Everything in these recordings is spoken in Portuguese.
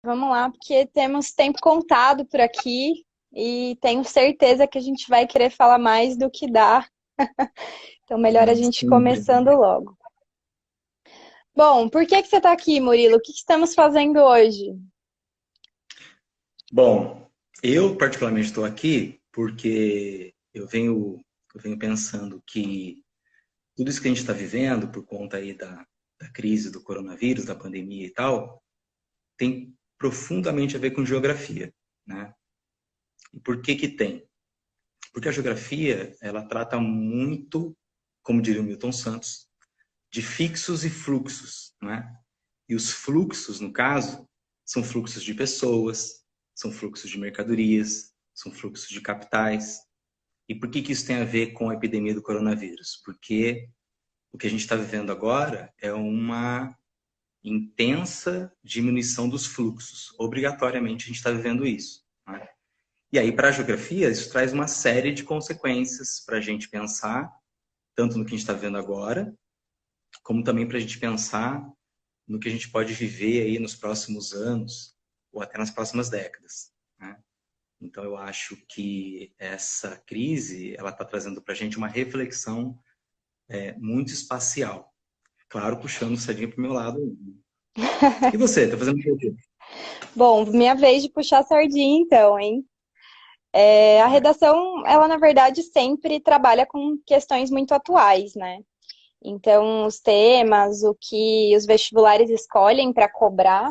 Vamos lá, porque temos tempo contado por aqui e tenho certeza que a gente vai querer falar mais do que dá. Então, melhor a gente ir Sempre. começando logo. Bom, por que que você está aqui, Murilo? O que que estamos fazendo hoje? Bom, eu particularmente estou aqui porque eu venho pensando que tudo isso que a gente está vivendo por conta aí da crise do coronavírus, da pandemia e tal, tem profundamente a ver com geografia, né? E por que que tem? Porque a geografia, ela trata muito, como diria o Milton Santos, de fixos e fluxos, né? E os fluxos, no caso, são fluxos de pessoas, são fluxos de mercadorias, são fluxos de capitais. E por que que isso tem a ver com a epidemia do coronavírus? Porque o que a gente está vivendo agora é uma intensa diminuição dos fluxos. Obrigatoriamente a gente está vivendo isso, né? E aí, para a geografia, isso traz uma série de consequências para a gente pensar, tanto no que a gente está vivendo agora, como também para a gente pensar no que a gente pode viver aí nos próximos anos ou até nas próximas décadas, né? Então eu acho que essa crise ela está trazendo para a gente uma reflexão muito espacial, claro, puxando o sardinha para o meu lado. E você, está fazendo o quê? Bom, minha vez de puxar a sardinha, então, hein? A É, redação, ela na verdade sempre trabalha com questões muito atuais, né? Então, os temas, o que os vestibulares escolhem para cobrar,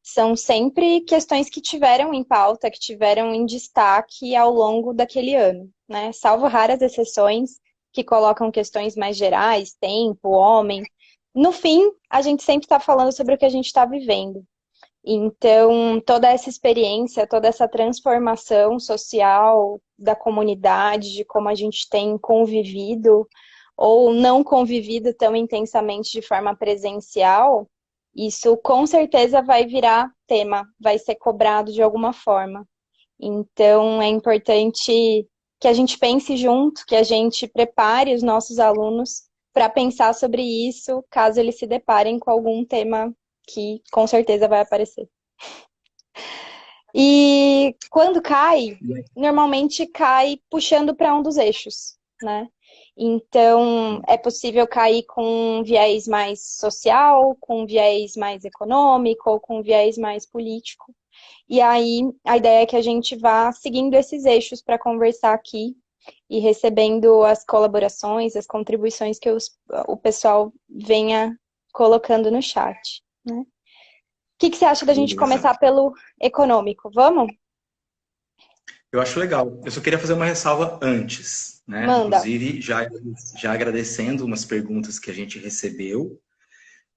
são sempre questões que tiveram em pauta, que tiveram em destaque ao longo daquele ano, né? Salvo raras exceções que colocam questões mais gerais, tempo, homem. No fim, a gente sempre está falando sobre o que a gente está vivendo. Então, toda essa experiência, toda essa transformação social da comunidade, de como a gente tem convivido ou não convivido tão intensamente de forma presencial, isso com certeza vai virar tema, vai ser cobrado de alguma forma. Então, é importante que a gente pense junto, que a gente prepare os nossos alunos para pensar sobre isso, caso eles se deparem com algum tema que com certeza vai aparecer. E quando cai, normalmente cai puxando para um dos eixos, né? Então, é possível cair com um viés mais social, com um viés mais econômico ou com um viés mais político. E aí, a ideia é que a gente vá seguindo esses eixos para conversar aqui e recebendo as colaborações, as contribuições que o pessoal venha colocando no chat, né? O que que você acha da gente beleza. começar pelo econômico? Vamos? Eu acho legal. Eu só queria fazer uma ressalva antes, né? Manda. Inclusive, já agradecendo umas perguntas que a gente recebeu,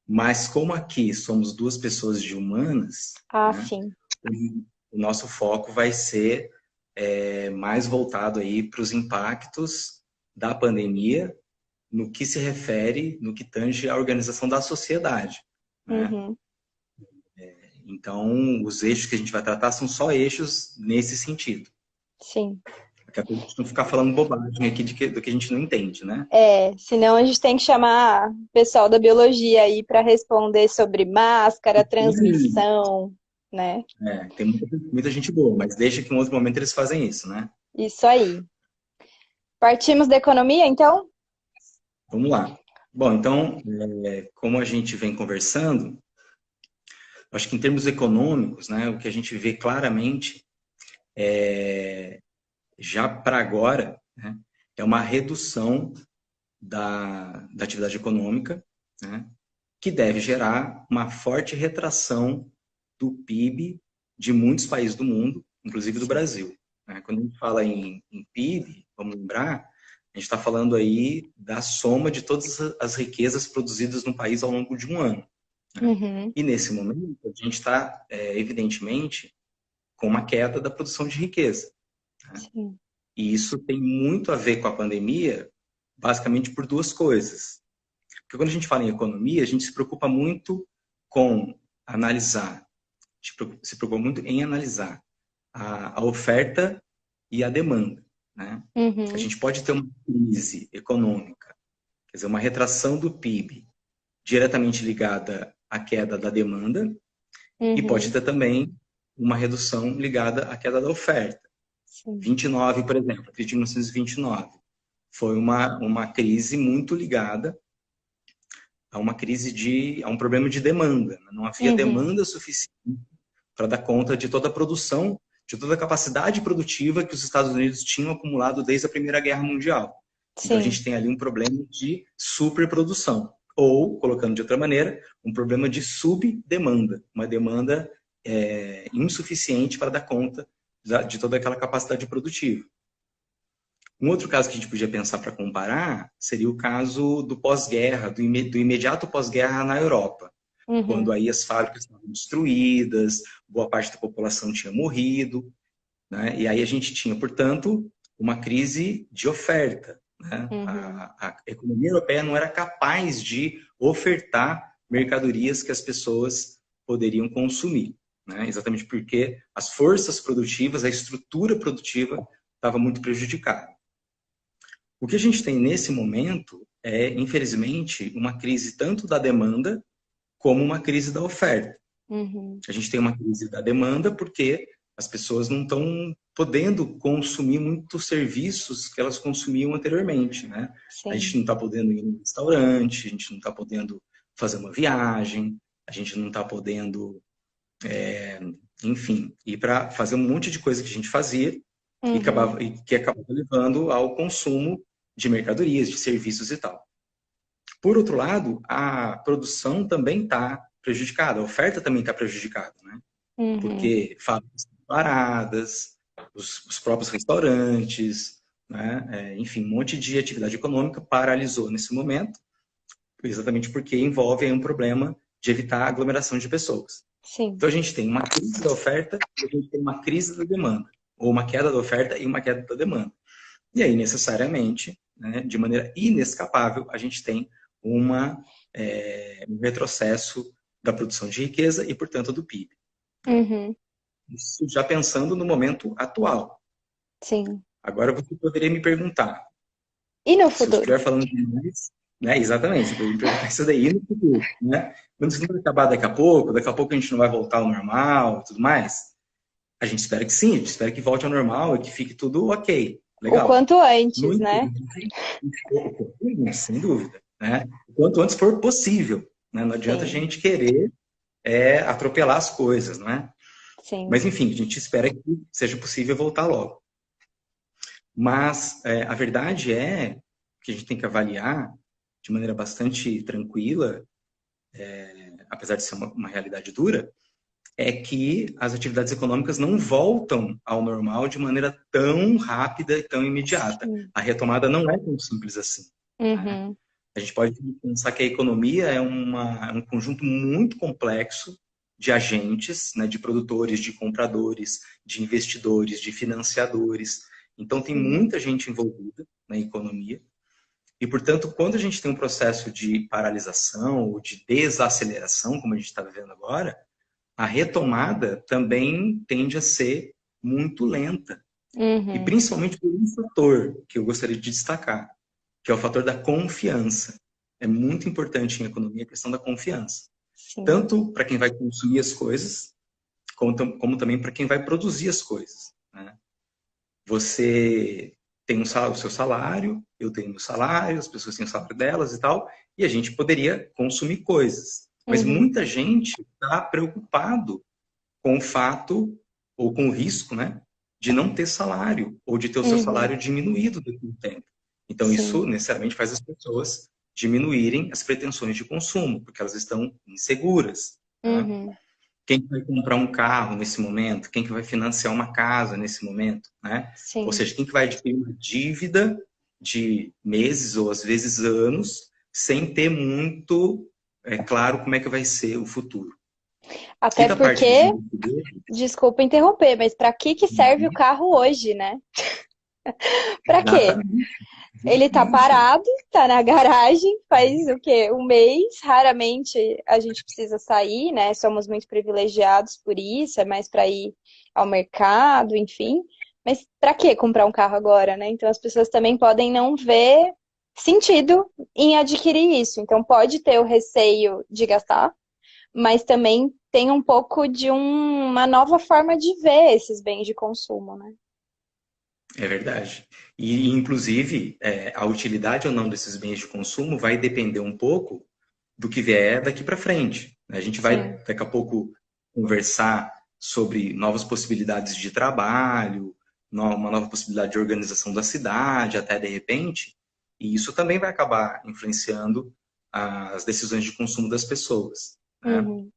mas como aqui somos duas pessoas de humanas, Ah, né? sim. O nosso foco vai ser mais voltado aí para os impactos da pandemia no que se refere, no que tange à organização da sociedade, né? Uhum, Então, os eixos que a gente vai tratar são só eixos nesse sentido. sim. Daqui a pouco a gente não ficar falando bobagem aqui do que a gente não entende, né? Senão a gente tem que chamar o pessoal da biologia aí para responder sobre máscara, transmissão, né? Tem muita gente boa, mas deixa que em outro momento eles fazem isso, né? Isso aí. Partimos da economia, então? Vamos lá. Bom, então, como a gente vem conversando, acho que em termos econômicos, né, o que a gente vê claramente já para agora, né, é uma redução da atividade econômica, né, que deve gerar uma forte retração do PIB de muitos países do mundo, inclusive do Brasil, né? Quando a gente fala em PIB, vamos lembrar, a gente está falando aí da soma de todas as riquezas produzidas no país ao longo de um ano, né? Uhum, E nesse momento, a gente está, evidentemente, com uma queda da produção de riqueza, né? sim. E isso tem muito a ver com a pandemia, basicamente por duas coisas. Porque quando a gente fala em economia, a gente se preocupa muito com analisar, se preocupa muito em analisar a oferta e a demanda, né? A Uhum, gente pode ter uma crise econômica, quer dizer, uma retração do PIB diretamente ligada à queda da demanda, E pode Uhum. ter também uma redução ligada à queda da oferta. Sim. 29, por exemplo, a crise de 1929 foi uma crise muito ligada a um problema de demanda. Não havia Uhum. demanda suficiente para dar conta de toda a produção, de toda a capacidade produtiva que os Estados Unidos tinham acumulado desde a Primeira Guerra Mundial. Então a Sim. gente tem ali um problema de superprodução, ou, colocando de outra maneira, um problema de subdemanda, uma demanda insuficiente para dar conta de toda aquela capacidade produtiva. Um outro caso que a gente podia pensar para comparar seria o caso do pós-guerra, do imediato pós-guerra na Europa, quando Uhum. aí as fábricas estavam destruídas, boa parte da população tinha morrido, né? E aí a gente tinha, portanto, uma crise de oferta, né? Uhum. A economia europeia não era capaz de ofertar mercadorias que as pessoas poderiam consumir, né? Exatamente porque as forças produtivas, a estrutura produtiva estava muito prejudicada. O que a gente tem nesse momento é, infelizmente, uma crise tanto da demanda como uma crise da oferta. Uhum. A gente tem uma crise da demanda porque as pessoas não estão podendo consumir muitos serviços que elas consumiam anteriormente, né? A gente Sim. não está podendo ir no restaurante, a gente não está podendo fazer uma viagem, a gente não está podendo, enfim, ir para fazer um monte de coisa que a gente fazia Uhum. e que acabava levando ao consumo de mercadorias, de serviços e tal. Por outro lado, a produção também está prejudicada, a oferta também está prejudicada, né? Uhum. Porque fábricas estão paradas, os próprios restaurantes, né? Enfim, um monte de atividade econômica paralisou nesse momento, exatamente porque envolve aí um problema de evitar a aglomeração de pessoas. Sim. Então a gente tem uma crise da oferta e a gente tem uma crise da demanda, ou uma queda da oferta e uma queda da demanda. E aí, necessariamente, né, de maneira inescapável, a gente tem um retrocesso da produção de riqueza e, portanto, do PIB. Uhum. Isso já pensando no momento atual. Sim. Agora, você poderia me perguntar, E no se eu futuro? estiver falando demais, né, exatamente, você poderia me perguntar isso daí no futuro, né? Quando isso não vai acabar daqui a pouco a gente não vai voltar ao normal e tudo mais? A gente espera que sim, a gente espera que volte ao normal e que fique tudo ok, O legal. quanto No antes, né? entanto, sem dúvida, né? O quanto antes for possível, né? Não adianta a Sim. gente querer atropelar as coisas, não é? Sim. Mas enfim, a gente espera que seja possível voltar logo. Mas a verdade é que a gente tem que avaliar de maneira bastante tranquila, apesar de ser uma realidade dura, é que as atividades econômicas não voltam ao normal de maneira tão rápida e tão imediata. Sim. A retomada não é tão simples assim, né? Uhum. A gente pode pensar que a economia é um conjunto muito complexo de agentes, né, de produtores, de compradores, de investidores, de financiadores. Então, tem Sim. muita gente envolvida na economia. E, portanto, quando a gente tem um processo de paralisação ou de desaceleração, como a gente está vivendo agora, a retomada também tende a ser muito lenta. E Uhum. principalmente por um fator que eu gostaria de destacar, que é o fator da confiança. É muito importante em economia a questão da confiança. Sim. Tanto para quem vai consumir as coisas, como também para quem vai produzir as coisas, né? Você tem o seu salário, eu tenho o meu salário, as pessoas têm o salário delas e tal, e a gente poderia consumir coisas. Mas Uhum. muita gente está preocupado com o fato, ou com o risco, né, de não ter salário, ou de ter o seu Uhum. salário diminuído daqui a um tempo. Então, isso Sim. necessariamente faz as pessoas diminuírem as pretensões de consumo, porque elas estão inseguras, né? Uhum. Quem que vai comprar um carro nesse momento? Quem que vai financiar uma casa nesse momento, né? Ou Sim. seja, quem que vai adquirir uma dívida de meses ou às vezes anos sem ter muito claro como é que vai ser o futuro. E Até da parte dos porque, investidores, desculpa interromper, mas para que serve o carro hoje, né? Para quê? exatamente, Ele tá exatamente. parado, tá na garagem, faz o quê? Um mês. Raramente a gente precisa sair, né? Somos muito privilegiados por isso, é mais para ir ao mercado, enfim. Mas para que comprar um carro agora, né? Então as pessoas também podem não ver sentido em adquirir isso. Então pode ter o receio de gastar, mas também tem um pouco de uma nova forma de ver esses bens de consumo, né? É verdade. E, inclusive, a utilidade ou não desses bens de consumo vai depender um pouco do que vier daqui para frente. A gente vai, Sim. daqui a pouco, conversar sobre novas possibilidades de trabalho, uma nova possibilidade de organização da cidade, até de repente, e isso também vai acabar influenciando as decisões de consumo das pessoas, né? Uhum.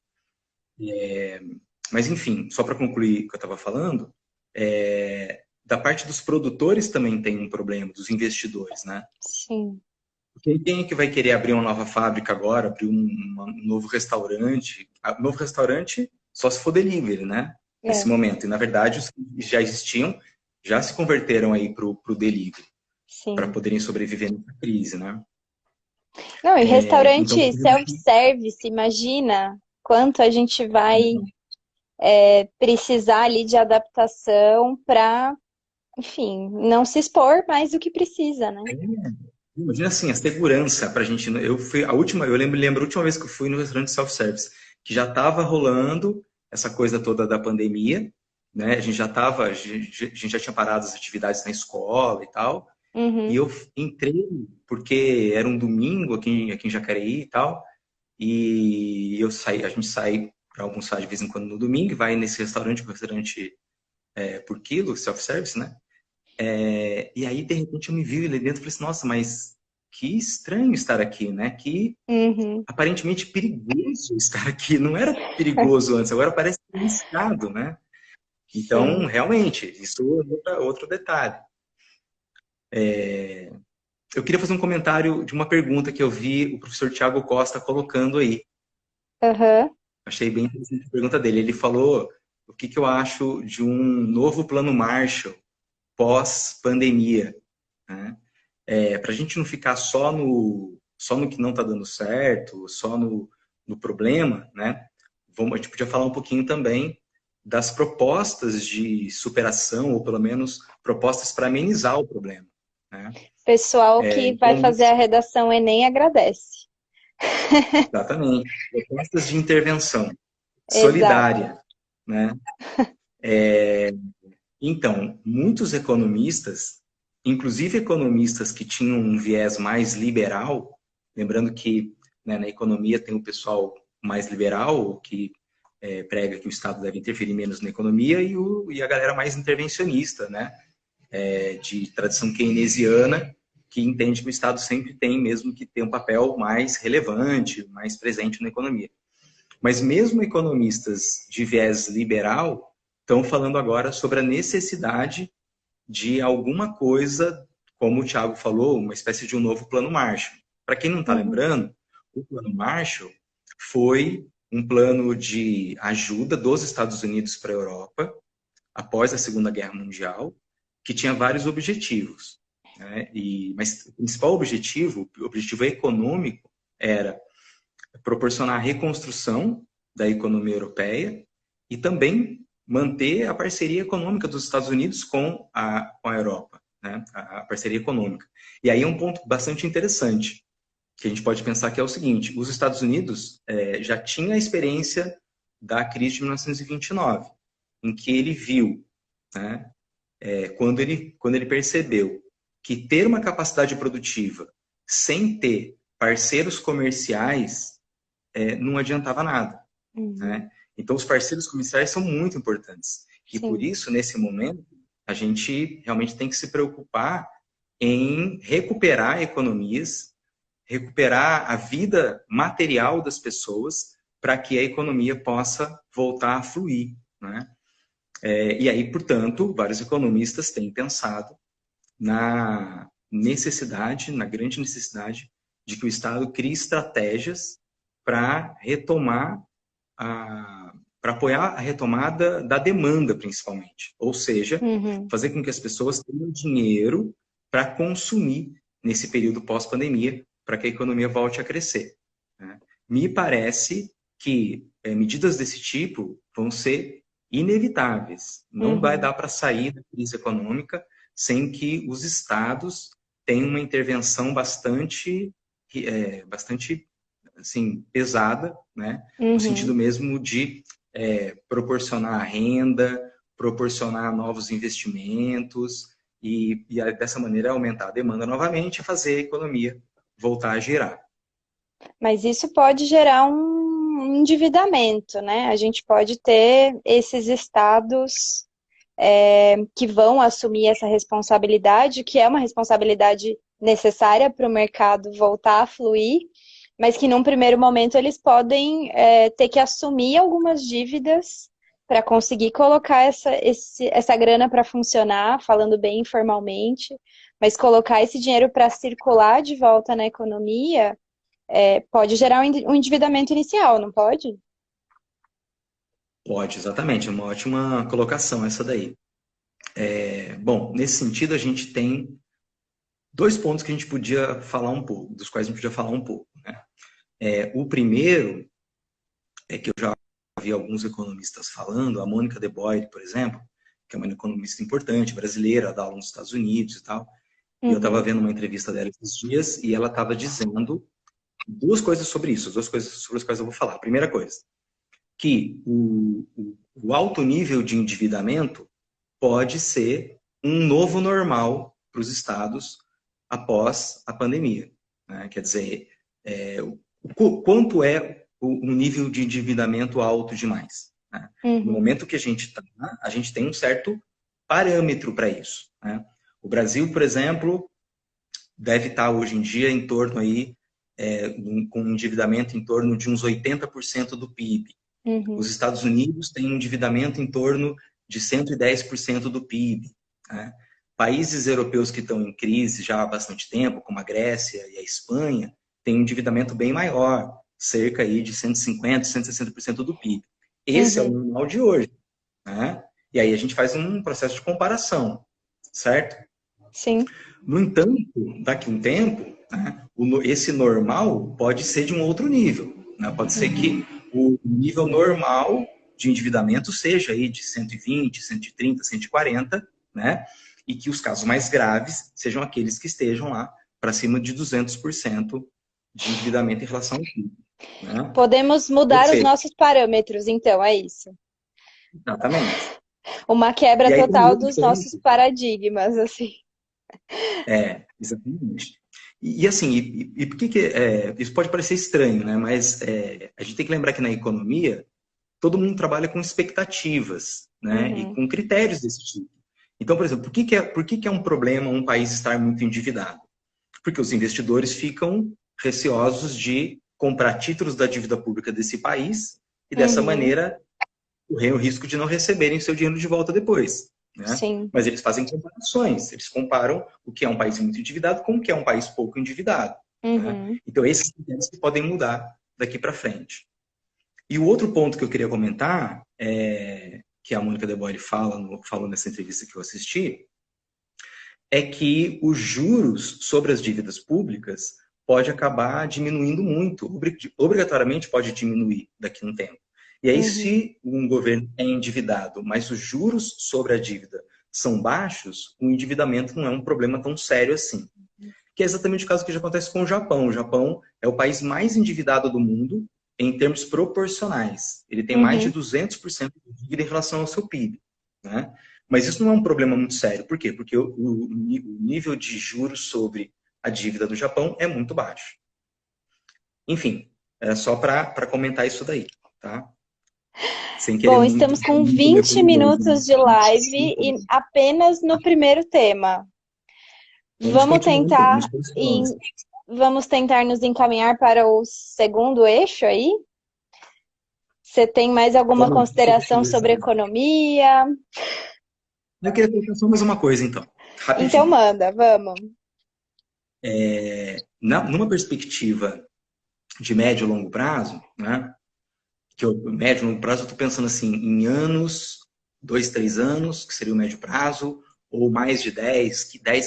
Mas, enfim, só para concluir o que eu estava falando, da parte dos produtores também tem um problema, dos investidores, né? Sim. Quem é que vai querer abrir uma nova fábrica agora, abrir um novo restaurante? Novo restaurante só se for delivery, né? Nesse É. momento. E, na verdade, os que já existiam já se converteram aí para o delivery, para Sim. poderem sobreviver nessa crise, né? Não, e Então, restaurante self-service, imagina quanto a gente vai precisar ali de adaptação para, enfim, não se expor mais do que precisa, né? imagina assim, a segurança para a gente. Eu fui a última, lembro a última vez que eu fui no restaurante self-service, que já estava rolando essa coisa toda da pandemia, né? A gente já tinha parado as atividades na escola e tal. E Uhum. eu entrei porque era um domingo aqui em Jacareí e tal. E a gente sai para almoçar de vez em quando no domingo, e vai nesse restaurante, um restaurante por quilo, self-service, né? E aí, de repente, eu me vi ali dentro e falei assim, nossa, mas que estranho estar aqui, né? Que Uhum. aparentemente perigoso estar aqui. Não era perigoso antes, agora parece arriscado, né? Então, Sim. realmente, isso é outro detalhe. Eu queria fazer um comentário de uma pergunta que eu vi o professor Tiago Costa colocando aí. Aham. Achei bem interessante a pergunta dele. Ele falou o que eu acho de um novo plano Marshall pós-pandemia, né? Para a gente não ficar só no que não está dando certo, só no problema, né? A gente podia falar um pouquinho também das propostas de superação, ou pelo menos propostas para amenizar o problema, né? Pessoal que vai fazer Economistas, a redação Enem agradece. exatamente, propostas de intervenção Exato. solidária, né? Então, muitos economistas, inclusive economistas que tinham um viés mais liberal, lembrando que, né, na economia tem o pessoal mais liberal, que prega que o Estado deve interferir menos na economia, e a galera mais intervencionista, né, de tradição keynesiana, que entende que o Estado sempre tem mesmo que ter um papel mais relevante, mais presente na economia. Mas mesmo economistas de viés liberal estão falando agora sobre a necessidade de alguma coisa, como o Thiago falou, uma espécie de um novo plano Marshall. Para quem não está Uhum. lembrando, o plano Marshall foi um plano de ajuda dos Estados Unidos para a Europa após a Segunda Guerra Mundial, que tinha vários objetivos, né? Mas o principal objetivo, o objetivo econômico, era proporcionar a reconstrução da economia europeia e também manter a parceria econômica dos Estados Unidos com a Europa, né? A parceria econômica. E aí é um ponto bastante interessante, que a gente pode pensar que é o seguinte, os Estados Unidos já tinha a experiência da crise de 1929, em que ele viu, né, quando ele percebeu que ter uma capacidade produtiva sem ter parceiros comerciais não adiantava nada, Uhum. né? Então, os parceiros comerciais são muito importantes. E por Sim. isso, nesse momento, a gente realmente tem que se preocupar em recuperar economias, recuperar a vida material das pessoas para que a economia possa voltar a fluir, né? E aí, portanto, vários economistas têm pensado na grande necessidade de que o Estado crie estratégias para retomar para apoiar a retomada da demanda, principalmente. Ou seja, Uhum. fazer com que as pessoas tenham dinheiro para consumir nesse período pós-pandemia, para que a economia volte a crescer, né? Me parece que medidas desse tipo vão ser inevitáveis. Não vai Uhum. dar para sair da crise econômica sem que os estados tenham uma intervenção bastante assim, pesada, né? No sentido Uhum. mesmo de proporcionar renda, proporcionar novos investimentos e dessa maneira aumentar a demanda novamente e fazer a economia voltar a girar. Mas isso pode gerar um endividamento, né? A gente pode ter esses estados que vão assumir essa responsabilidade, que é uma responsabilidade necessária para o mercado voltar a fluir, mas que num primeiro momento eles podem ter que assumir algumas dívidas para conseguir colocar essa grana para funcionar, falando bem informalmente, mas colocar esse dinheiro para circular de volta na economia pode gerar um endividamento inicial, não pode? Pode, exatamente, é uma ótima colocação essa daí. Bom, nesse sentido, a gente tem dois pontos que a gente podia falar um pouco, dos quais a gente podia falar um pouco, né? O primeiro é que eu já vi alguns economistas falando, a Mônica de Boer, por exemplo, que é uma economista importante, brasileira, dá aula nos Estados Unidos e tal, e eu estava Uhum, vendo uma entrevista dela esses dias e ela estava dizendo duas coisas sobre isso, duas coisas sobre as quais eu vou falar. A primeira coisa, que o alto nível de endividamento pode ser um novo normal para os estados após a pandemia, né? Quer dizer, quanto é o nível de endividamento alto demais, né? No uhum, momento que a gente está, a gente tem um certo parâmetro para isso, né? O Brasil, por exemplo, deve estar hoje em dia em torno aí, com um endividamento em torno de uns 80% do PIB. Os uhum, Estados Unidos têm um endividamento em torno de 110% do PIB, né? Países europeus que estão em crise já há bastante tempo, como a Grécia e a Espanha, têm um endividamento bem maior, cerca aí de 150%, 160% do PIB. Esse é o uhum. normal de hoje, né? E aí a gente faz um processo de comparação, certo? Sim. No entanto, daqui a um tempo, né, esse normal pode ser de um outro nível, né? Pode ser que o nível normal de endividamento seja aí de 120, 130, 140, né? E que os casos mais graves sejam aqueles que estejam lá para cima de 200% de endividamento em relação ao PIB, né? Podemos Ou mudar os seja, nossos parâmetros, então, é isso. exatamente. Uma quebra E aí tem um total outro dos nossos ponto. paradigmas, assim. Exatamente. Assim, e por que isso pode parecer estranho, né? Mas a gente tem que lembrar que na economia todo mundo trabalha com expectativas, né? E Uhum, com critérios desse tipo. Então, por exemplo, por que é um problema um país estar muito endividado? Porque os investidores ficam receosos de comprar títulos da dívida pública desse país e dessa uhum, maneira correr o risco de não receberem seu dinheiro de volta depois, né? sim. Mas eles fazem comparações, eles comparam o que é um país muito endividado com o que é um país pouco endividado, né? Uhum. Então esses critérios que podem mudar daqui para frente. E o outro ponto que eu queria comentar que a Mônica de Boer falou nessa entrevista que eu assisti, é que os juros sobre as dívidas públicas pode acabar diminuindo muito, obrigatoriamente pode diminuir daqui a um tempo. E aí, Uhum. se um governo é endividado, mas os juros sobre a dívida são baixos, o endividamento não é um problema tão sério assim. Que é exatamente o caso que já acontece com o Japão. O Japão é o país mais endividado do mundo em termos proporcionais. Ele tem mais de Uhum. 200% de dívida em relação ao seu PIB, né? Mas isso não é um problema muito sério. Por quê? Porque o nível de juros sobre a dívida do Japão é muito baixo. Enfim, era só para comentar isso daí, tá? Sem querer Bom, muito, estamos com muito me 20 prolongar, minutos de live né? e apenas no primeiro tema. Vamos Vamos continuando, tentar vamos para os em- próximos. vamos tentar nos encaminhar para o segundo eixo aí? Você tem mais alguma Vamos lá, consideração sobre economia? eu queria colocar só mais uma coisa, então, Então rapidinho. manda, vamos. Numa perspectiva de médio e longo prazo, né? Médio e longo prazo, eu estou pensando assim, em anos, 2, 3 anos, que seria o médio prazo, ou mais de 10,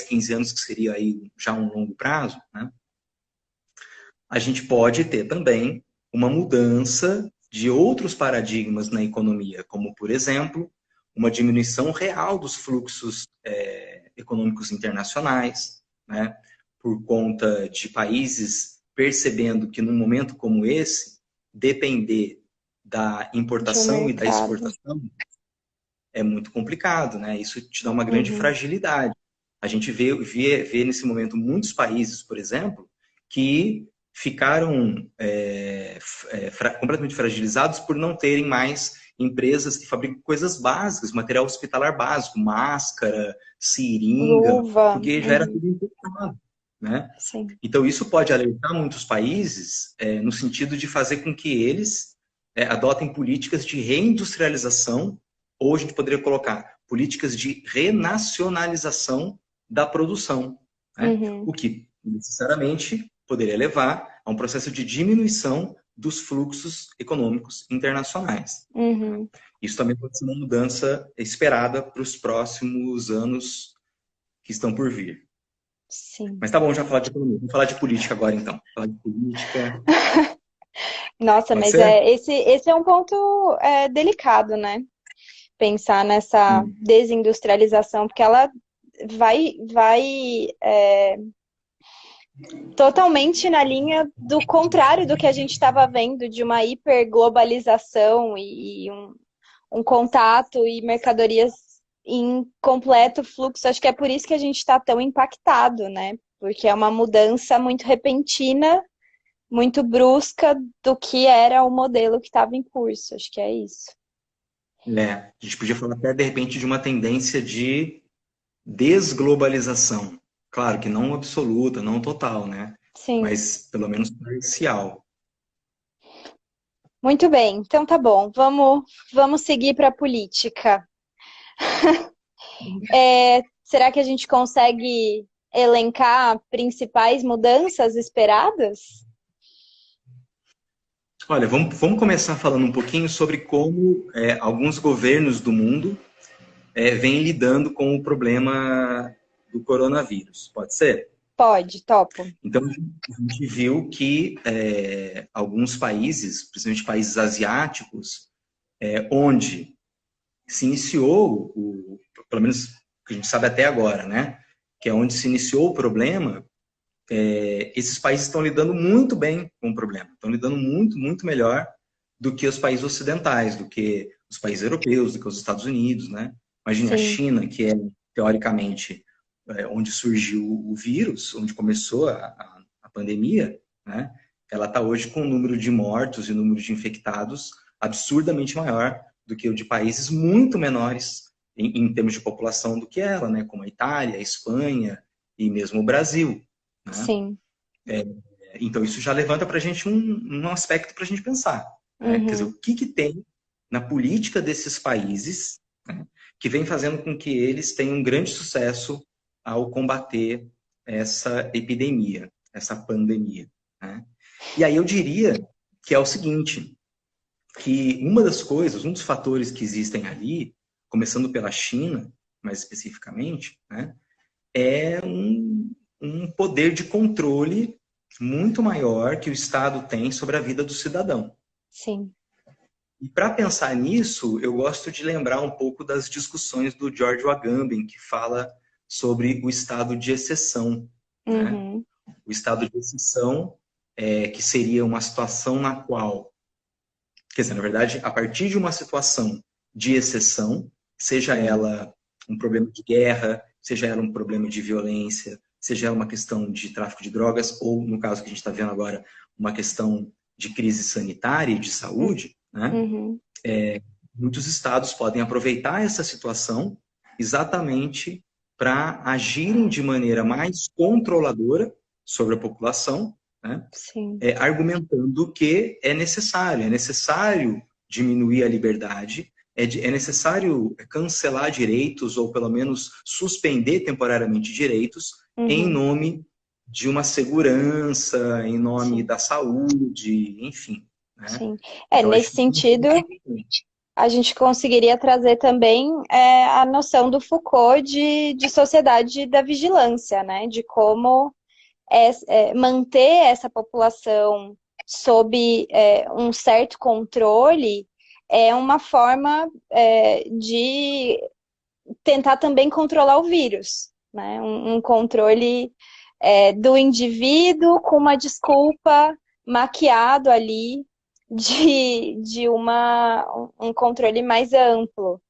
15 anos, que seria aí já um longo prazo, né? A gente pode ter também uma mudança de outros paradigmas na economia, como, por exemplo, uma diminuição real dos fluxos econômicos internacionais, né? Por conta de países percebendo que num momento como esse, depender da importação e da exportação é muito complicado, né? Isso te dá uma grande fragilidade. A gente vê nesse momento muitos países, por exemplo, que ficaram completamente fragilizados por não terem mais empresas que fabricam coisas básicas, material hospitalar básico, máscara, seringa, luva, porque já era tudo importado, né? sim. Então isso pode alertar muitos países no sentido de fazer com que eles adotem políticas de reindustrialização, ou a gente poderia colocar políticas de renacionalização da produção, né? O que necessariamente poderia levar a um processo de diminuição dos fluxos econômicos internacionais. Isso também pode ser uma mudança esperada para os próximos anos que estão por vir. Sim. Mas tá bom, já falar de economia. Vamos falar de política agora, então. Falar de política. Nossa, Pode mas ser? esse é um ponto delicado, né? Pensar nessa desindustrialização, porque ela vai totalmente na linha do contrário do que a gente estava vendo, de uma hiperglobalização e um contato e mercadorias em completo fluxo. Acho que é por isso que a gente está tão impactado, né? Porque é uma mudança muito repentina, muito brusca do que era o modelo que estava em curso. Acho que é isso. A gente podia falar até, de repente, de uma tendência de desglobalização. Claro que não absoluta, não total, né? Sim. Mas pelo menos parcial. Muito bem, então tá bom. Vamos seguir para a política. Será que a gente consegue elencar principais mudanças esperadas? Olha, vamos começar falando um pouquinho sobre como alguns governos do mundo vêm lidando com o problema do coronavírus. Pode ser? Pode, topo. Então, a gente viu que alguns países, principalmente países asiáticos, onde se iniciou, pelo menos o que a gente sabe até agora, né? Que é onde se iniciou o problema, esses países estão lidando muito bem com o problema. Estão lidando muito, muito melhor do que os países ocidentais, do que os países europeus, do que os Estados Unidos, né? Imagina a China, que é, teoricamente, onde surgiu o vírus, onde começou a pandemia, né? Ela está hoje com um número de mortos e número de infectados absurdamente maior do que o de países muito menores em termos de população do que ela, né? Como a Itália, a Espanha e mesmo o Brasil. Né? Sim. Então, isso já levanta para a gente um aspecto para a gente pensar. Né? Quer dizer, o que tem na política desses países, né, que vem fazendo com que eles tenham um grande sucesso ao combater essa epidemia, essa pandemia. Né? E aí eu diria que é o seguinte, que uma das coisas, um dos fatores que existem ali, começando pela China, mais especificamente, né, é um poder de controle muito maior que o Estado tem sobre a vida do cidadão. Sim. E para pensar nisso, eu gosto de lembrar um pouco das discussões do George Agamben, que fala sobre o estado de exceção. Né? O estado de exceção que seria uma situação na qual, quer dizer, na verdade, a partir de uma situação de exceção, seja ela um problema de guerra, seja ela um problema de violência, seja ela uma questão de tráfico de drogas, ou, no caso que a gente está vendo agora, uma questão de crise sanitária e de saúde, né? Muitos estados podem aproveitar essa situação exatamente para agirem de maneira mais controladora sobre a população, né? Argumentando que é necessário diminuir a liberdade, é necessário cancelar direitos ou pelo menos suspender temporariamente direitos em nome de uma segurança, em nome da saúde, enfim. Né? Sim. Então, Nesse sentido, a gente conseguiria trazer também a noção do Foucault de sociedade da vigilância, né? De como manter essa população sob um certo controle é uma forma de tentar também controlar o vírus, né? Um controle do indivíduo com uma desculpa maquiado ali de um controle mais amplo.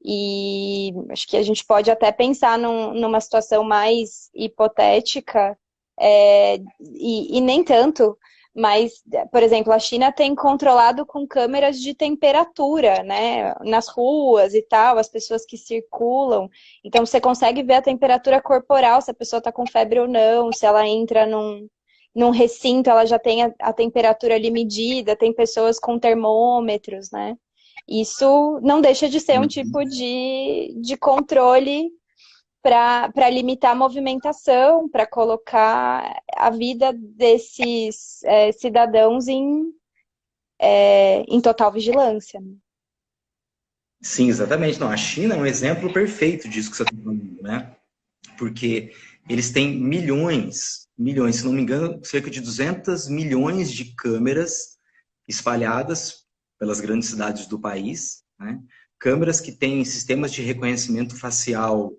E acho que a gente pode até pensar numa situação mais hipotética, e nem tanto, mas, por exemplo, a China tem controlado com câmeras de temperatura, né, nas ruas e tal, as pessoas que circulam. Então, você consegue ver a temperatura corporal, se a pessoa está com febre ou não, se ela entra num recinto, ela já tem a temperatura ali medida, tem pessoas com termômetros, né? Isso não deixa de ser um tipo de controle para limitar a movimentação, para colocar a vida desses cidadãos em total vigilância. Sim, exatamente. Não, a China é um exemplo perfeito disso que você está falando, né? Porque eles têm milhões, se não me engano, cerca de 200 milhões de câmeras espalhadas pelas grandes cidades do país, né? Câmeras que têm sistemas de reconhecimento facial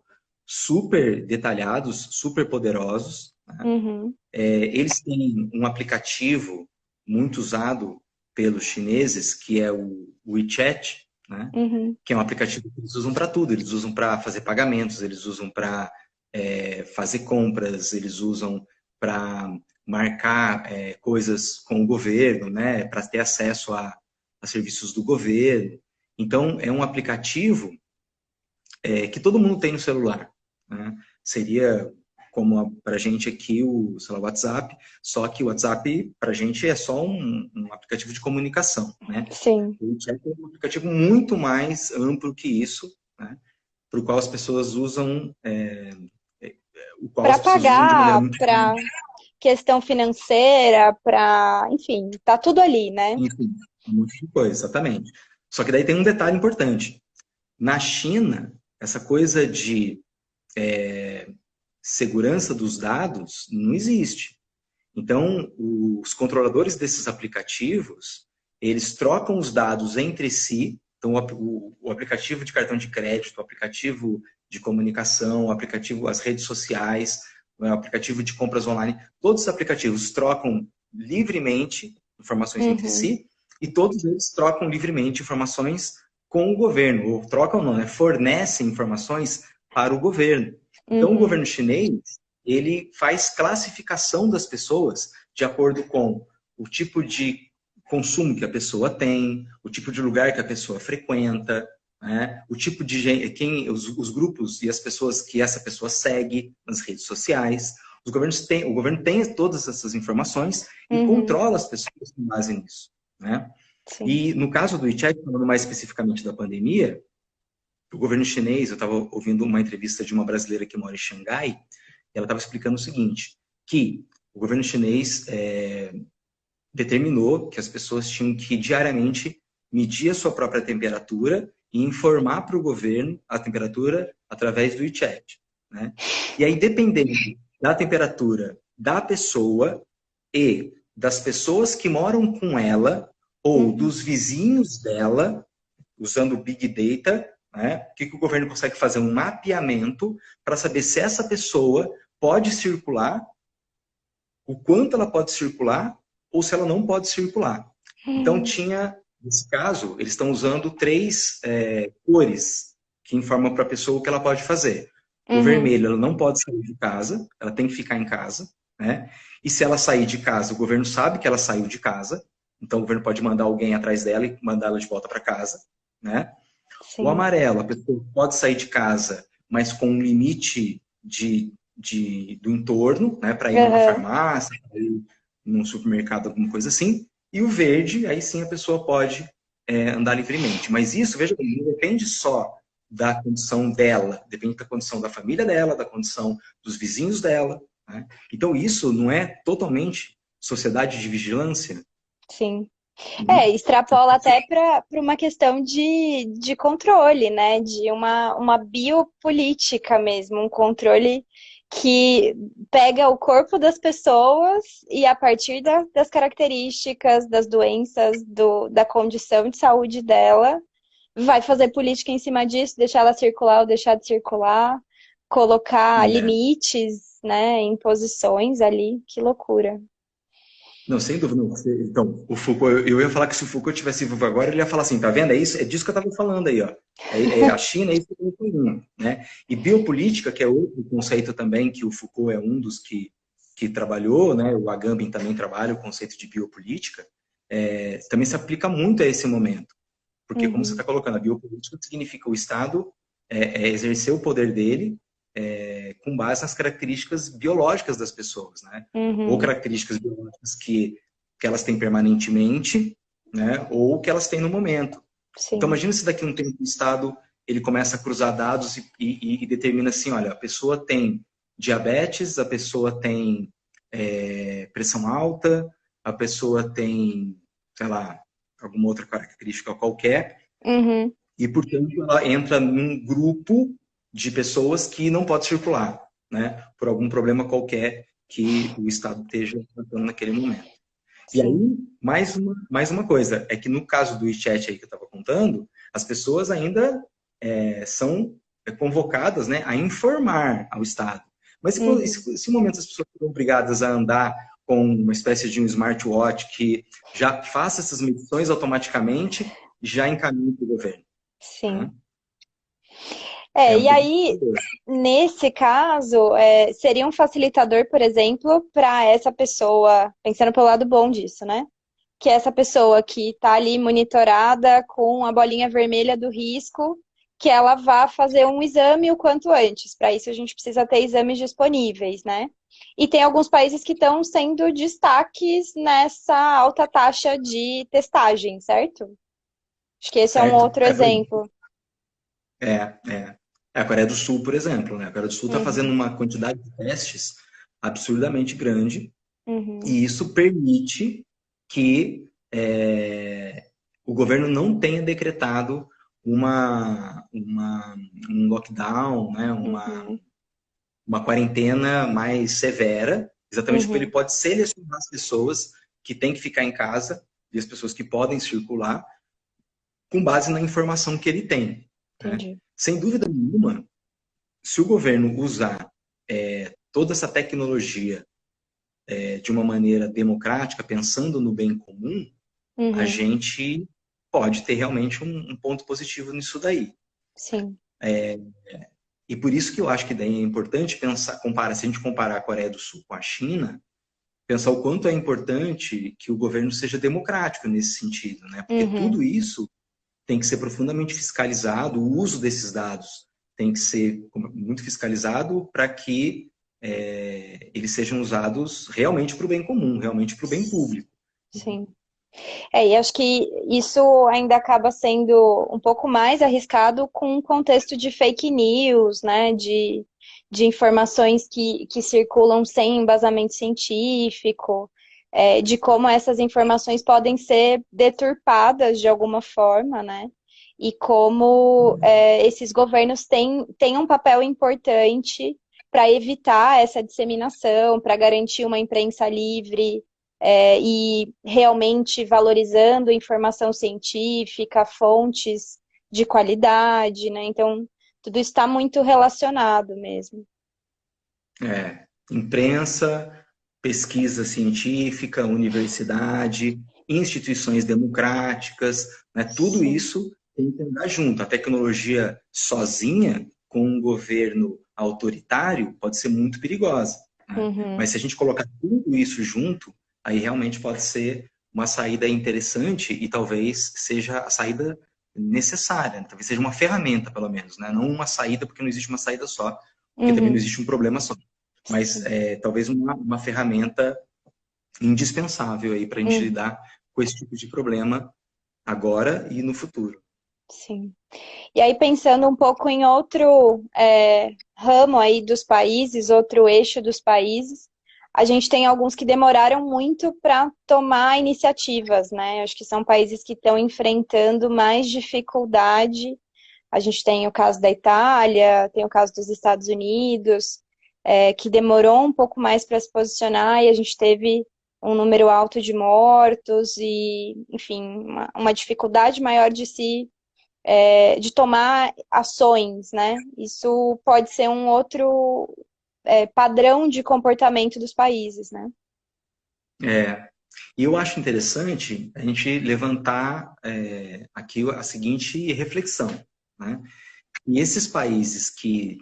super detalhados, super poderosos, né? Uhum. Eles têm um aplicativo muito usado pelos chineses, que é o WeChat, né? Uhum. Que é um aplicativo que eles usam para tudo. Eles usam para fazer pagamentos, eles usam para fazer compras, eles usam para marcar coisas com o governo, né? Para ter acesso a serviços do governo. Então, é um aplicativo que todo mundo tem no celular, né? Seria como para a gente aqui o, sei lá, WhatsApp, só que o WhatsApp para a gente é só um aplicativo de comunicação, né? Sim. O WeChat é um aplicativo muito mais amplo que isso, né? Para o qual as pessoas usam, Para de maneira pagar, muito para diferente. questão financeira, para, enfim, tá tudo ali, né? Enfim, um monte de coisa, exatamente. Só que daí tem um detalhe importante. Na China, essa coisa de segurança dos dados não existe. Então, os controladores desses aplicativos, eles trocam os dados entre si. Então, o aplicativo de cartão de crédito, o aplicativo de comunicação, o aplicativo, as redes sociais, o aplicativo de compras online, todos os aplicativos trocam livremente informações entre Uhum. si e todos eles trocam livremente informações com o governo, ou trocam não, né? Fornecem informações para o governo. Então, o Uhum. governo chinês, ele faz classificação das pessoas de acordo com o tipo de consumo que a pessoa tem, o tipo de lugar que a pessoa frequenta, né? O tipo de gente, os grupos e as pessoas que essa pessoa segue nas redes sociais. O governo tem todas essas informações e Uhum. controla as pessoas com base nisso, né? Sim. E no caso do WeChat, falando mais especificamente da pandemia, o governo chinês, eu estava ouvindo uma entrevista de uma brasileira que mora em Xangai, e ela estava explicando o seguinte, que o governo chinês determinou que as pessoas tinham que diariamente medir a sua própria temperatura e informar para o governo a temperatura através do WeChat, né? E aí, dependendo da temperatura da pessoa e das pessoas que moram com ela ou Uhum. dos vizinhos dela, usando o Big Data, né? O que o governo consegue fazer? Um mapeamento para saber se essa pessoa pode circular, o quanto ela pode circular ou se ela não pode circular. Então, nesse caso, eles estão usando três cores que informam para a pessoa o que ela pode fazer. O Uhum. vermelho, ela não pode sair de casa, ela tem que ficar em casa, né? E se ela sair de casa, o governo sabe que ela saiu de casa, então o governo pode mandar alguém atrás dela e mandar ela de volta para casa, né? O Sim. amarelo, a pessoa pode sair de casa, mas com um limite do entorno, né, para ir numa Uhum. farmácia, para ir num supermercado, alguma coisa assim. E o verde, aí sim a pessoa pode andar livremente. Mas isso, veja bem, não depende só da condição dela, depende da condição da família dela, da condição dos vizinhos dela, né? Então isso não é totalmente sociedade de vigilância? Sim. Né? Extrapola até para uma questão de controle, né? De uma biopolítica mesmo, um controle que pega o corpo das pessoas e a partir das características, das doenças, da condição de saúde dela, vai fazer política em cima disso, deixar ela circular ou deixar de circular, colocar É. limites, né, em posições ali, que loucura. Não, sem dúvida. Não. Então, o Foucault, eu ia falar que se o Foucault tivesse vivo agora, ele ia falar assim, tá vendo? É isso, é disso que eu estava falando aí, ó. É a China, é isso que eu estava falando, né? E biopolítica, que é outro conceito também, que o Foucault é um dos que trabalhou, né? O Agamben também trabalha o conceito de biopolítica, também se aplica muito a esse momento. Porque, como você Uhum, está colocando, a biopolítica significa o Estado exercer o poder dele com base nas características biológicas das pessoas, né? Ou uhum, características biológicas que elas têm permanentemente, né? Ou que elas têm no momento. Então, sim. imagina se daqui a um tempo o Estado ele começa a cruzar dados e determina assim, olha, a pessoa tem diabetes, a pessoa tem pressão alta, a pessoa tem, sei lá, alguma outra característica qualquer, Uhum, e, portanto, ela entra num grupo de pessoas que não pode circular, né? Por algum problema qualquer que o Estado esteja tratando naquele momento. E sim. aí, mais uma coisa, é que no caso do WeChat aí que eu estava contando, as pessoas ainda são convocadas, né, a informar ao Estado. Mas Uhum. se um momento as pessoas são obrigadas a andar com uma espécie de um smartwatch que já faça essas medições automaticamente, já encaminha para o governo. Né? Sim. É um E pouco aí, assustador. nesse caso, seria um facilitador, por exemplo, para essa pessoa, pensando pelo lado bom disso, né? Que é essa pessoa que está ali monitorada com a bolinha vermelha do risco, que ela vá fazer um exame o quanto antes. Para isso, a gente precisa ter exames disponíveis, né? E tem alguns países que estão sendo destaques nessa alta taxa de testagem, certo? Acho que esse é um Certo? outro exemplo. É, é. É a Coreia do Sul, por exemplo, né? A Coreia do Sul está fazendo Uhum, uma quantidade de testes absurdamente grande uhum, e isso permite que o governo não tenha decretado um lockdown, né? uhum, Uma quarentena mais severa, exatamente porque ele uhum. pode selecionar as pessoas que têm que ficar em casa e as pessoas que podem circular com base na informação que ele tem. Né? Entendi. Sem dúvida nenhuma, se o governo usar toda essa tecnologia de uma maneira democrática, pensando no bem comum, a Uhum, gente pode ter realmente um ponto positivo nisso daí. sim. E por isso que eu acho que daí é importante pensar, se a gente comparar a Coreia do Sul com a China, pensar o quanto é importante que o governo seja democrático nesse sentido, né? Porque Uhum, tudo isso tem que ser profundamente fiscalizado, o uso desses dados tem que ser muito fiscalizado para que eles sejam usados realmente para o bem comum, realmente para o bem público. sim. E acho que isso ainda acaba sendo um pouco mais arriscado com o contexto de fake news, né? De informações que circulam sem embasamento científico, de como essas informações podem ser deturpadas de alguma forma, né? E como esses governos têm um papel importante para evitar essa disseminação, para garantir uma imprensa livre e realmente valorizando informação científica, fontes de qualidade, né? Então, tudo está muito relacionado mesmo. Imprensa, pesquisa científica, universidade, instituições democráticas, né? Tudo Sim. isso tem que andar junto. A tecnologia sozinha, com um governo autoritário, pode ser muito perigosa. Né? Uhum. Mas se a gente colocar tudo isso junto, aí realmente pode ser uma saída interessante e talvez seja a saída necessária, né? Talvez seja uma ferramenta, pelo menos, né? Não uma saída, porque não existe uma saída só, porque também não Uhum. existe um problema só, mas Sim. talvez uma ferramenta indispensável aí para a gente Uhum. lidar com esse tipo de problema agora e no futuro. Sim. E aí, pensando um pouco em outro ramo aí dos países, outro eixo dos países, a gente tem alguns que demoraram muito para tomar iniciativas, né? Acho que são países que estão enfrentando mais dificuldade. A gente tem o caso da Itália, tem o caso dos Estados Unidos, que demorou um pouco mais para se posicionar e a gente teve um número alto de mortos e, enfim, uma dificuldade maior de tomar ações, né? Isso pode ser um outro padrão de comportamento dos países, né? E eu acho interessante a gente levantar aqui a seguinte reflexão, né? E esses países que,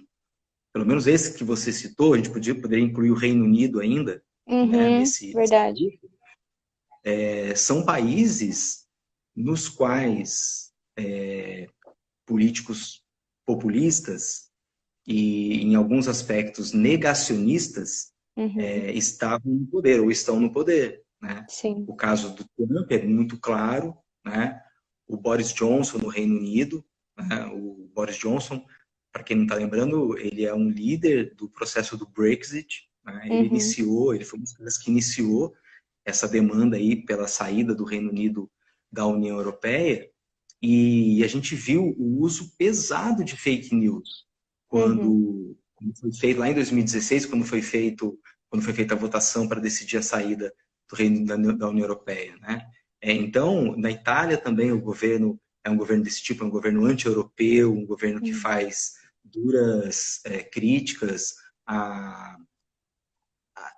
pelo menos esse que você citou, a gente poderia incluir o Reino Unido ainda, né, Uhum, nesse verdade. grupo, são países nos quais políticos populistas e, em alguns aspectos, negacionistas Uhum, estavam no poder ou estão no poder, né? sim. O caso do Trump é muito claro, né? O Boris Johnson no Reino Unido, né? O Boris Johnson, para quem não está lembrando, ele é um líder do processo do Brexit, né? Uhum, Ele foi um dos caras que iniciou essa demanda aí pela saída do Reino Unido da União Europeia, e a gente viu o uso pesado de fake news uhum, quando foi feito lá em 2016, quando foi feita a votação para decidir a saída do Reino da União Europeia, né? Então, na Itália também o governo é um governo desse tipo, é um governo anti-europeu, um governo que uhum, faz duras críticas a,